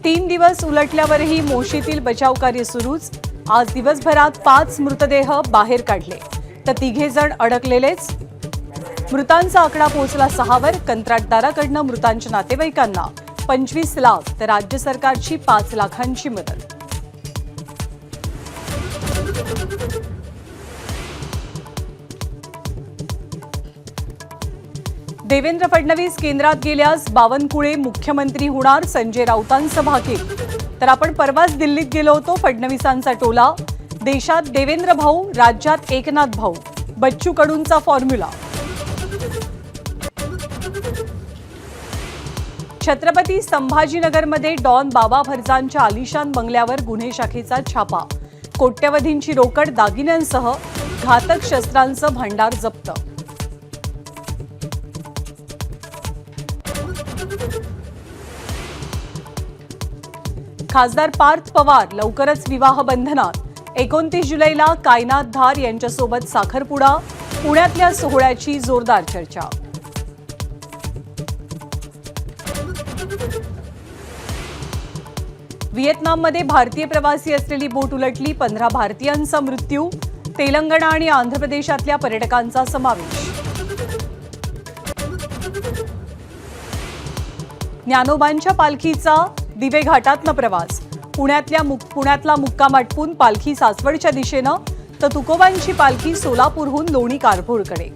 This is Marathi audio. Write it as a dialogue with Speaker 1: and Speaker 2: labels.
Speaker 1: 3 दिवस उलटल्यावरही मोशीतील बचाव कार्य सुरूच। आज दिवसभरात 5 मृतदेह बाहेर काढले, तर 3 जण अडकलेलेच। मृतांचा आकडा पोहोचला 6 वर। कंत्राटदाराकडून मृतांच्या नातेवाईकांना 25 लाख तर राज्य सरकारची 5 लाखांची मदत। देवेंद्र फडणवीस केंद्रात गेल्यास बावनकुळे मुख्यमंत्री होणार, संजय राऊतांचं भाकीत। तर आपण परवाच दिल्लीत गेलो होतो। फडणवीसांचा टोला, देशात देवेंद्र भाऊ, राज्यात एकनाथ भाऊ, बच्चू कडूंचा फॉर्म्युला। छत्रपती संभाजीनगरमध्ये डॉन बाबा भरजांच्या आलिशान बंगल्यावर गुन्हे शाखेचा छापा। कोट्यवधींची रोकड, दागिन्यांसह घातक शस्त्रांचं भांडार जप्त। खासदार पार्थ पवार लवकरच विवाह बंधनात। 29 जुलैला कायनात धार यांच्यासोबत साखरपुडा। पुण्यातल्या सोहळ्याची जोरदार चर्चा। व्हिएतनाममध्ये भारतीय प्रवासी असलेली बोट उलटली, 15 भारतीयांचा मृत्यू। तेलंगणा आणि आंध्र प्रदेशातल्या पर्यटकांचा समावेश। ज्ञानोबांच्या पालखीचा दिवे घाटातनं प्रवास। पुण्यातला मुक्काम आटपून पालखी सासवडच्या दिशेनं, तर तुकोबांची पालखी सोलापूरहून लोणी कारभारकडे।